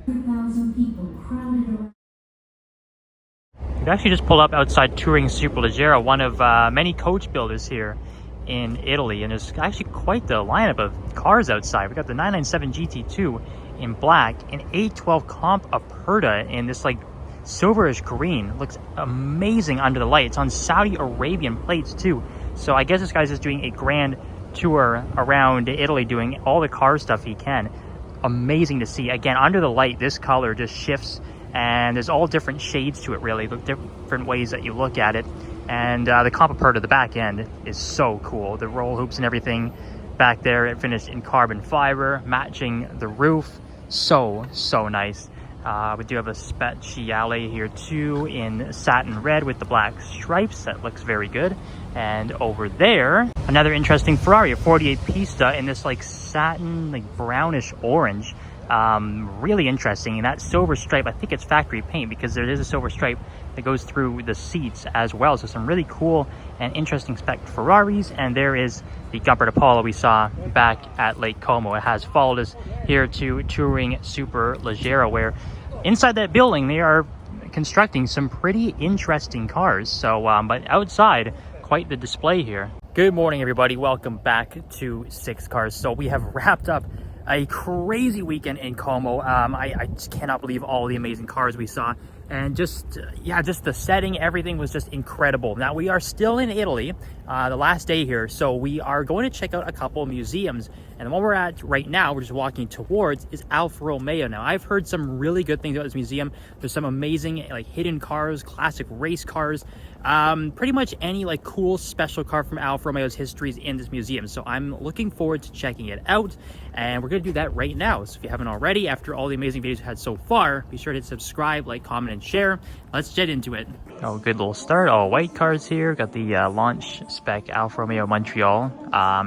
100,000 people crowded around. We actually just pulled up outside touring Superleggera, one of many coach builders here in Italy, and there's actually quite the lineup of cars outside. We got the 997 GT2 in black, an 812 Comp Aperta in this like silverish green. Looks amazing under the light. It's on Saudi Arabian plates too. So I guess this guy's just doing a grand tour around Italy, doing all the car stuff he can. Amazing to see. Again, under the light, this color just shifts, and there's all different shades to it, really, the different ways that you look at it. And the Comp Aperta, the back end, is so cool. The roll hoops and everything back there, it finished in carbon fiber, matching the roof. So nice. We do have a Speciale here too in satin red with the black stripes. That looks very good. And over there, another interesting Ferrari, a 48 Pista in this like satin, like brownish orange. Really interesting. And that silver stripe, I think it's factory paint, because there is a silver stripe that goes through the seats as well. So some really cool and interesting spec Ferraris. And there is the Gumper Apollo we saw back at Lake Como. It has followed us here to touring Superleggera, where inside that building they are constructing some pretty interesting cars. So but outside, quite the display here. Good morning, everybody. Welcome back to Six Cars. So we have wrapped up a crazy weekend in Como. I just cannot believe all the amazing cars we saw, and just just the setting, everything was just incredible. Now we are still in Italy, the last day here, so we are going to check out a couple of museums, and the one we're at right now, we're just walking towards, is Alfa Romeo. Now I've heard some really good things about this museum. There's some amazing like hidden cars, classic race cars, pretty much any like cool special car from Alfa Romeo's history is in this museum. So I'm looking forward to checking it out, and we're going to do that right now. So if you haven't already, after all the amazing videos we've had so far, be sure to hit subscribe, like, comment, and share. Let's get into it. Oh, good little start. All white cars here. Got the launch spec Alfa Romeo Montreal.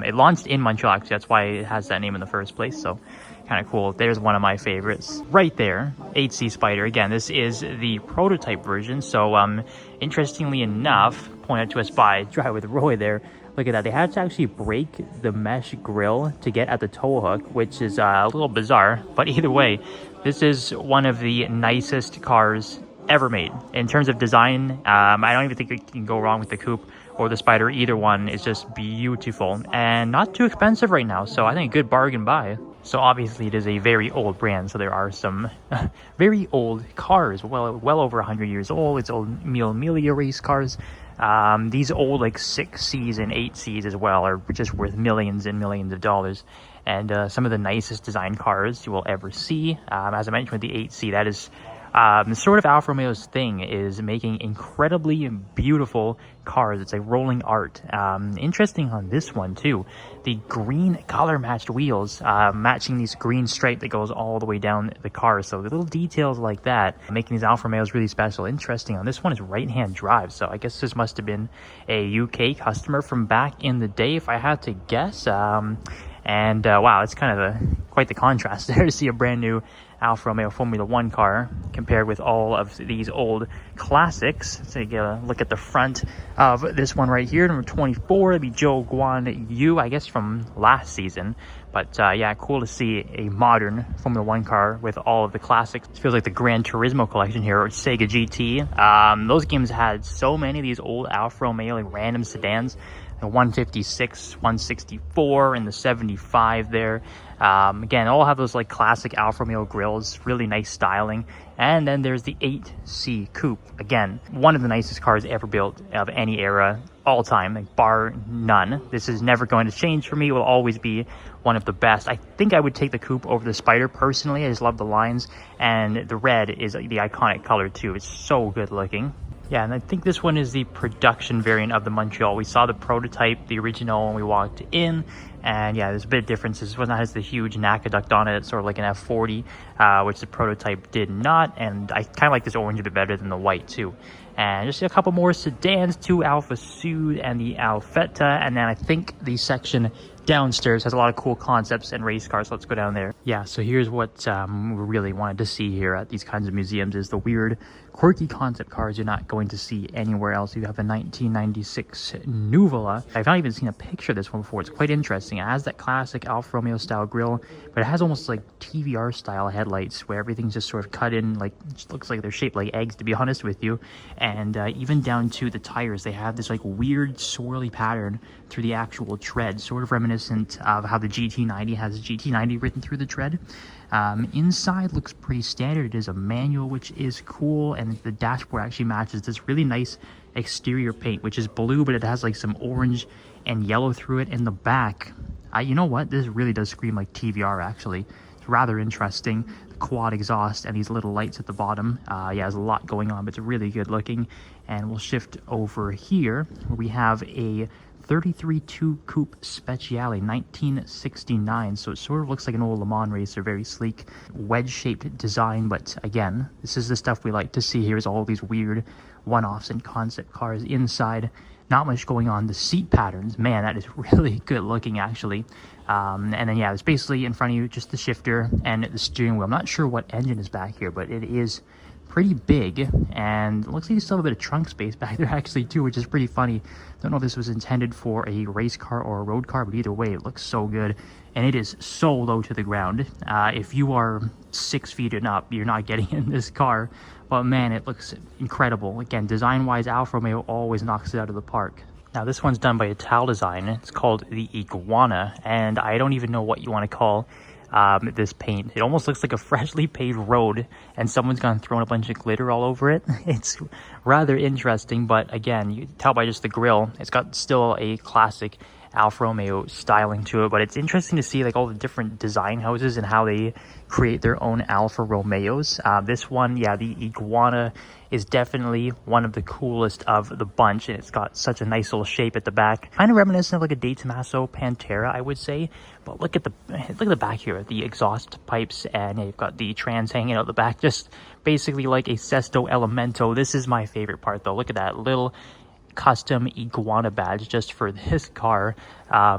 It launched in Montreal, actually. That's why it has that name in the first place. So kind of cool. There's one of my favorites right there, 8C Spider. Again, this is the prototype version. So interestingly enough, pointed to us by Drive with Roy there, look at that. They had to actually break the mesh grille to get at the tow hook, which is a little bizarre. But either way, this is one of the nicest cars ever made. In terms of design, I don't even think you can go wrong with the coupe or the Spider. Either one is just beautiful and not too expensive right now. So I think a good bargain buy. So obviously it is a very old brand, so there are some very old cars, well over 100 years old. It's old Mille Miglia race cars. These old like 6Cs and 8Cs as well are just worth millions and millions of dollars. And some of the nicest design cars you will ever see. As I mentioned with the 8C, that is sort of Alfa Romeo's thing, is making incredibly beautiful cars. It's like rolling art. Interesting on this one too, the green color matched wheels, matching this green stripe that goes all the way down the car. So the little details like that, making these Alfa Romeos really special. Interesting on this one is right hand drive. So I guess this must have been a UK customer from back in the day, if I had to guess. And wow, it's kind of quite the contrast there to see a brand new Alfa Romeo Formula One car compared with all of these old classics. So you get a look at the front of this one right here, number 24. That'd be Joe Guan Yu, I guess from last season. But yeah, cool to see a modern Formula One car with all of the classics. It feels like the Gran Turismo collection here, or Sega GT. Those games had so many of these old Alfa Romeo like random sedans. The 156, 164, and the 75 there. Again, all have those like classic Alfa Romeo grills, really nice styling. And then there's the 8C Coupe. Again, one of the nicest cars ever built of any era, all time, like bar none. This is never going to change for me. It will always be one of the best. I think I would take the Coupe over the Spider personally. I just love the lines, and the red is the iconic color too. It's so good looking. Yeah, and I think this one is the production variant of the Montreal. We saw the prototype, the original, when we walked in. And yeah, there's a bit of difference. This one has the huge NACA duct on it. It's sort of like an F40, which the prototype did not. And I kind of like this orange a bit better than the white too. And just a couple more sedans, two Alfa Sud and the Alfetta. And then I think the section downstairs has a lot of cool concepts and race cars. So let's go down there. Yeah, so here's what we really wanted to see here at these kinds of museums is the weird, quirky concept cars you're not going to see anywhere else. You have a 1996 Nuvola. I've not even seen a picture of this one before. It's quite interesting. It has that classic Alfa Romeo style grille, but it has almost like TVR style headlights where everything's just sort of cut in, like, just looks like they're shaped like eggs, to be honest with you. And even down to the tires, they have this like weird swirly pattern through the actual tread, sort of reminiscent of how the GT90 has a GT90 written through the tread. Inside looks pretty standard. It is a manual, which is cool, and the dashboard actually matches this really nice exterior paint, which is blue, but it has like some orange and yellow through it. In the back, you know what, this really does scream like TVR. Actually, it's rather interesting. The quad exhaust and these little lights at the bottom. Yeah, there's a lot going on, but it's really good looking. And we'll shift over here where we have a 33-2 Coupe Speciale 1969, so it sort of looks like an old Le Mans racer, very sleek, wedge-shaped design. But again, this is the stuff we like to see here, is all these weird one-offs and concept cars. Inside, not much going on. The seat patterns, man, that is really good looking, actually. And then yeah, it's basically in front of you just the shifter and the steering wheel. I'm not sure what engine is back here, but it is pretty big, and it looks like you still have a bit of trunk space back there actually too, which is pretty funny. Don't know if this was intended for a race car or a road car, but either way, it looks so good. And it is so low to the ground. If you are 6 feet and up, you're not getting in this car. But man, it looks incredible. Again, design-wise, Alfa Romeo always knocks it out of the park. Now this one's done by Ital Design. It's called the Iguana, and I don't even know what you want to call this paint. It almost looks like a freshly paved road and someone's gone throwing a bunch of glitter all over it. It's rather interesting, but again, you can tell by just the grille, it's got still a classic Alfa Romeo styling to it. But it's interesting to see like all the different design houses and how they create their own Alfa Romeos. This one, yeah, the Iguana is definitely one of the coolest of the bunch, and it's got such a nice little shape at the back, kind of reminiscent of like a De Tomaso Pantera, I would say. But look at the back here, the exhaust pipes, and you've got the trans hanging out the back, just basically like a Sesto Elemento. This is my favorite part though. Look at that little custom Iguana badge just for this car,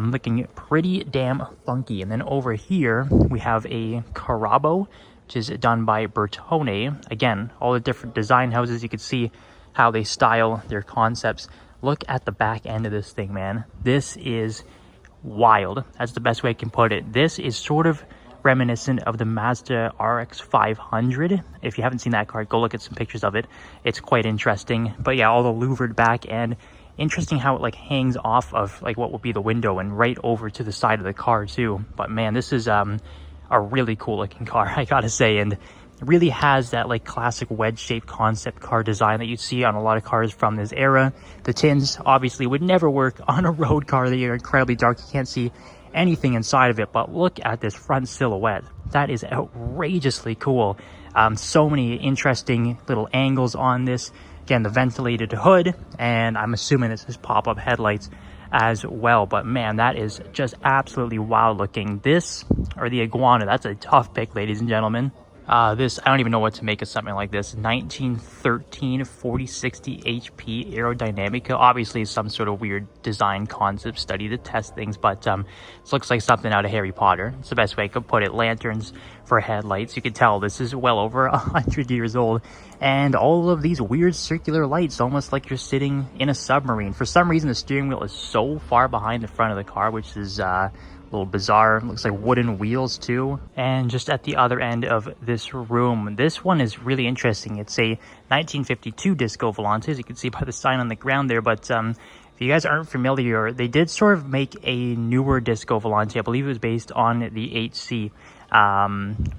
looking pretty damn funky. And then over here we have a Carabo, which is done by Bertone. Again, all the different design houses, you can see how they style their concepts. Look at the back end of this thing, man. This is wild. That's the best way I can put it. This is sort of reminiscent of the Mazda RX 500. If you haven't seen that car, go look at some pictures of it. It's quite interesting. But yeah, all the louvered back end. Interesting how it like hangs off of like what would be the window and right over to the side of the car too. But man, this is a really cool looking car, I gotta say. And it really has that like classic wedge shaped concept car design that you see on a lot of cars from this era. The tins obviously would never work on a road car. They are incredibly dark. You can't see anything inside of it, but look at this front silhouette. That is outrageously cool. So many interesting little angles on this. Again, the ventilated hood, and I'm assuming this is pop-up headlights as well. But man, that is just absolutely wild looking. This or the Iguana, that's a tough pick, ladies and gentlemen. This, I don't even know what to make of something like this. 1913 4060 HP Aerodynamica. Obviously some sort of weird design concept study to test things, but this looks like something out of Harry Potter. It's the best way I could put it. Lanterns for headlights. You can tell this is well over 100 years old. And all of these weird circular lights, almost like you're sitting in a submarine. For some reason, the steering wheel is so far behind the front of the car, which is a little bizarre. Looks like wooden wheels too. And just at the other end of this room, this one is really interesting. It's a 1952 Disco Volante, as you can see by the sign on the ground there. But if you guys aren't familiar, they did sort of make a newer Disco Volante. I believe it was based on the 8C.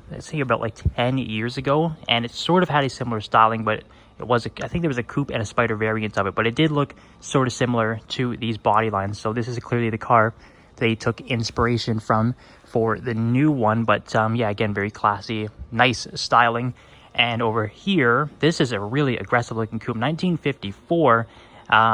Let's say about like 10 years ago, and it sort of had a similar styling, but it was I think there was a coupe and a spider variant of it, but it did look sort of similar to these body lines. So this is clearly the car they took inspiration from for the new one. But yeah, again, very classy, nice styling. And over here, this is a really aggressive looking coupe, 1954.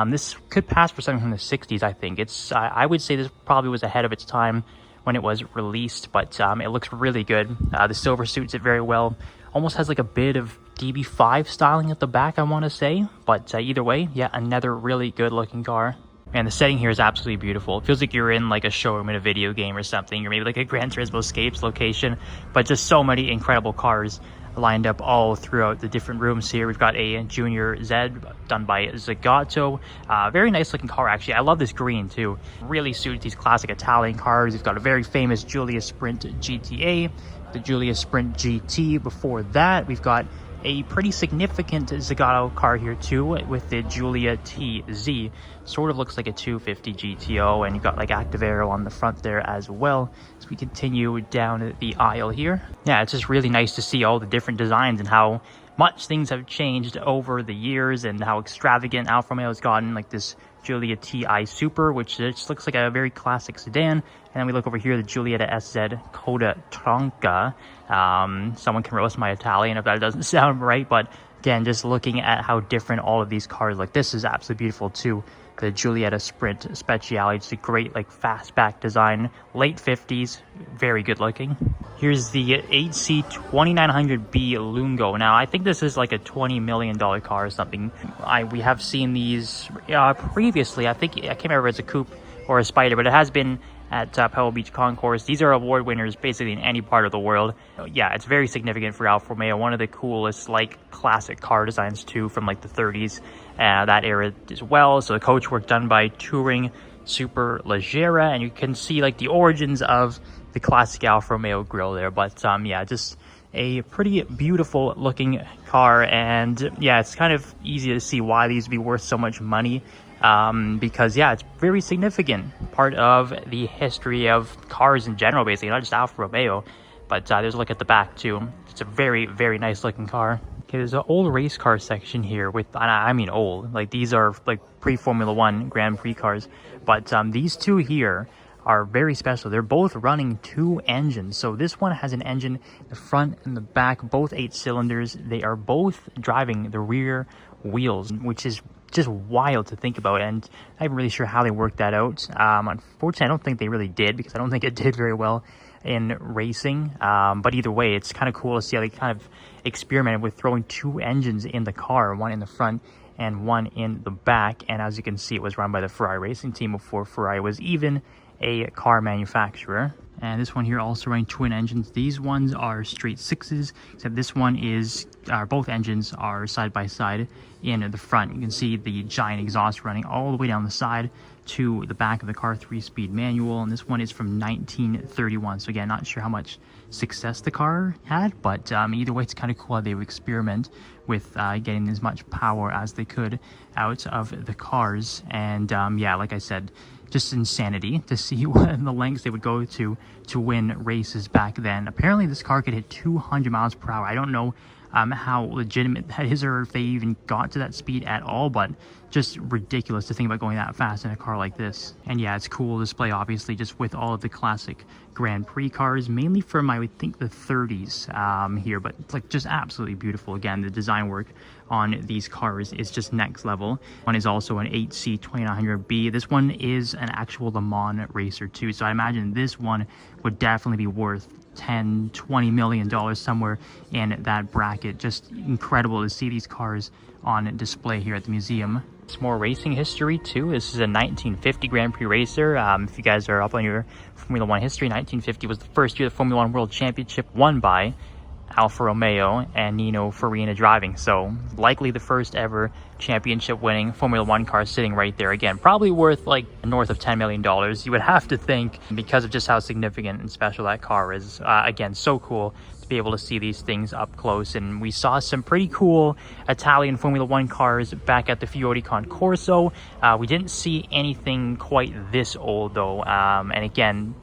This could pass for something from the 60s, I think. It's I would say this probably was ahead of its time when it was released, but it looks really good. The silver suits it very well. Almost has like a bit of DB5 styling at the back, I want to say. But either way, yeah, another really good looking car. And the setting here is absolutely beautiful. It feels like you're in like a showroom in a video game or something, or maybe like a Gran Turismo Escapes location, but just so many incredible cars lined up all throughout the different rooms here. We've got a Junior Z done by Zagato. Very nice looking car, actually. I love this green too. Really suits these classic Italian cars. We've got a very famous Giulia Sprint GTA, the Giulia Sprint GT. Before that, we've got a pretty significant Zagato car here too, with the Giulia TZ. Sort of looks like a 250 GTO, and you've got like active aero on the front there as well. As we continue down the aisle here, yeah, it's just really nice to see all the different designs and how much things have changed over the years, and how extravagant Alfa Romeo has gotten. Like this Giulia TI Super, which just looks like a very classic sedan. And then we look over here, the Giulietta SZ Coda Tronca. Someone can roast my Italian if that doesn't sound right, but again, just looking at how different all of these cars look. This is absolutely beautiful too. The Giulietta Sprint Speciale, it's a great like fastback design, late 50s, very good looking. Here's the 8C 2900B Lungo. Now I think this is like a $20 million car or something. We have seen these previously. I can't remember if it's a coupe or a Spider, but it has been at Pebble Beach Concourse. These are award winners basically in any part of the world. Yeah, it's very significant for Alfa Romeo. One of the coolest like classic car designs too, from like the 30s, that era as well. So the coachwork done by Touring Superleggera, and you can see like the origins of the classic Alfa Romeo grille there. But yeah, just a pretty beautiful looking car, and yeah, it's kind of easy to see why these would be worth so much money. Because yeah, it's very significant part of the history of cars in general, basically, not just Alfa Romeo. But there's a look at the back too. It's a very, very nice looking car. Okay, there's an old race car section here with, I mean old, like these are like pre-Formula 1 Grand Prix cars. But these two here are very special. They're both running 2 engines. So this one has an engine in the front and the back, both 8 cylinders. They are both driving the rear wheels, which is just wild to think about, and I'm not really sure how they worked that out. Unfortunately, I don't think they really did, because I don't think it did very well in racing. But either way, it's kind of cool to see how they kind of experimented with throwing 2 engines in the car, one in the front and one in the back. And as you can see, it was run by the Ferrari racing team before Ferrari was even a car manufacturer. And this one here also running twin engines. These ones are straight 6s, except this one is, both engines are side by side in the front. You can see the giant exhaust running all the way down the side to the back of the car, 3-speed manual. And this one is from 1931. So again, not sure how much success the car had, but either way, it's kind of cool how they would experiment with getting as much power as they could out of the cars. And yeah, like I said, just insanity to see what the lengths they would go to win races back then. Apparently this car could hit 200 miles per hour. I don't know how legitimate that is, or if they even got to that speed at all, but just ridiculous to think about going that fast in a car like this. And yeah, it's cool display, obviously, just with all of the classic Grand Prix cars, mainly from, I would think, the 30s here, but it's like just absolutely beautiful. Again, the design work on these cars is just next level. One is also an 8C 2900B. This one is an actual Le Mans racer too, so I imagine this one would definitely be worth $10-20 million, somewhere in that bracket. Just incredible to see these cars on display here at the museum. Some more racing history too. This is a 1950 Grand Prix racer. If you guys are up on your Formula 1 history, 1950 was the first year the Formula 1 World Championship won by Alfa Romeo and Nino Farina driving. So likely the first ever championship winning Formula 1 car sitting right there. Again, probably worth like north of $10 million, you would have to think, because of just how significant and special that car is. Again, so cool to be able to see these things up close. And we saw some pretty cool Italian Formula 1 cars back at the Fiori Concorso. We didn't see anything quite this old though. And again,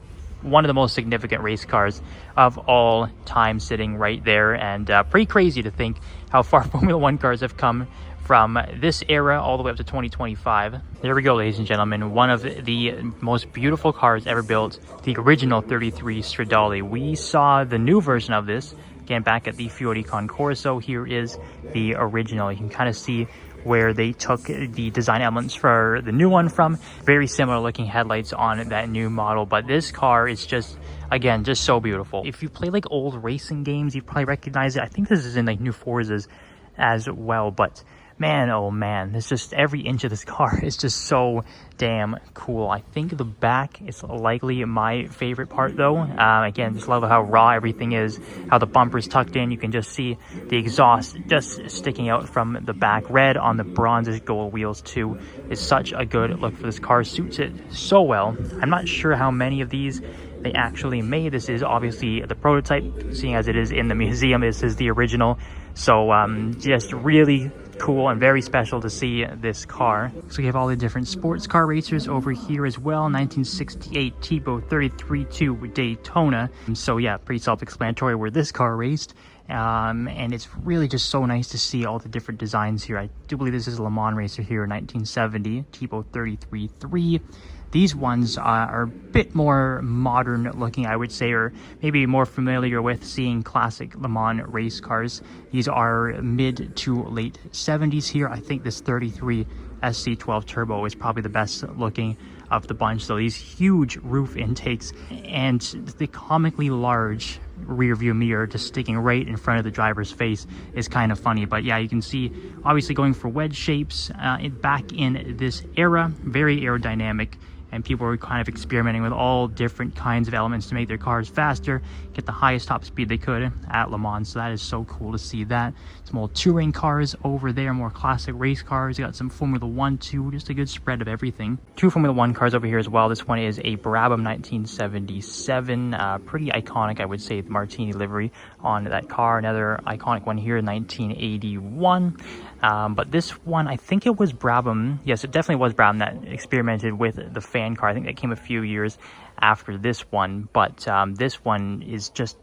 one of the most significant race cars of all time sitting right there. And pretty crazy to think how far Formula 1 cars have come from this era all the way up to 2025. There we go, ladies and gentlemen. One of the most beautiful cars ever built, the original 33 Stradale. We saw the new version of this, again, back at the Fiori Concorso. Here is the original. You can kind of see where they took the design elements for the new one from. Very similar looking headlights on that new model, but this car is just, again, just so beautiful. If you play like old racing games, you probably recognize it. I think this is in like new Forzas as well, but Man, oh man, it's just every inch of this car is just so damn cool. I think the back is likely my favorite part though. Again, just love how raw everything is, how the bumper's tucked in. You can just see the exhaust just sticking out from the back. Red on the bronze gold wheels too is such a good look for this car. Suits it so well. I'm not sure how many of these they actually made. This is obviously the prototype, seeing as it is in the museum. This is the original. So just really cool and very special to see this car. So we have all the different sports car racers over here as well. 1968 Tipo 33-2 Daytona. So yeah, pretty self-explanatory where this car raced. And it's really just so nice to see all the different designs here. I do believe this is a Le Mans racer here, 1970 Tipo 33-3. These ones are a bit more modern looking, I would say, or maybe more familiar with seeing classic Le Mans race cars. These are mid to late 70s here. I think this 33 SC12 Turbo is probably the best looking of the bunch. So these huge roof intakes and the comically large rear view mirror just sticking right in front of the driver's face is kind of funny. But yeah, you can see obviously going for wedge shapes back in this era, very aerodynamic. And people were kind of experimenting with all different kinds of elements to make their cars faster, get the highest top speed they could at Le Mans. So that is so cool to see that. Some old touring cars over there, more classic race cars. You got some Formula 1 too, just a good spread of everything. Two Formula 1 cars over here as well. This one is a Brabham 1977. Pretty iconic, I would say, the Martini livery on that car. Another iconic one here, 1981. But this one, I think it was Brabham. Yes, it definitely was Brabham that experimented with the fan car. I think that came a few years after this one, but this one is just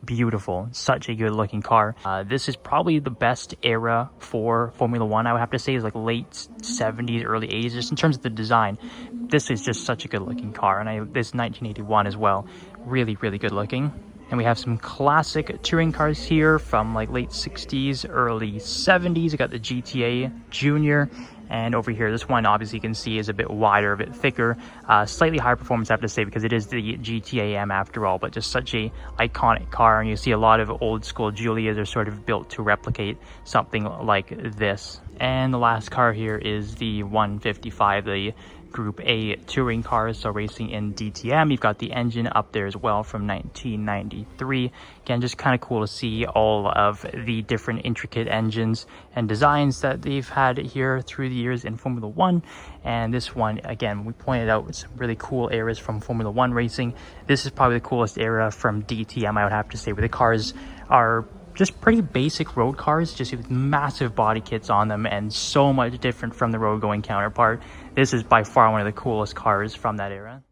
beautiful. Such a good looking car. This is probably the best era for Formula 1, I would have to say, is like late 70s, early 80s, just in terms of the design. This is just such a good looking car, and this 1981 as well. Really, really good looking. And we have some classic touring cars here from like late 60s, early 70s. We got the GTA Junior. And over here, this one obviously you can see is a bit wider, a bit thicker, slightly higher performance, I have to say, because it is the GTA M after all, but just such a iconic car. And you see a lot of old school Giulias are sort of built to replicate something like this. And the last car here is the 155, the Group A touring cars, so racing in DTM. You've got the engine up there as well from 1993. Again, just kind of cool to see all of the different intricate engines and designs that they've had here through the years in Formula 1. And this one, again, we pointed out some really cool eras from Formula 1 racing. This is probably the coolest era from DTM, I would have to say, where the cars are just pretty basic road cars, just with massive body kits on them and so much different from the road going counterpart. This is by far one of the coolest cars from that era.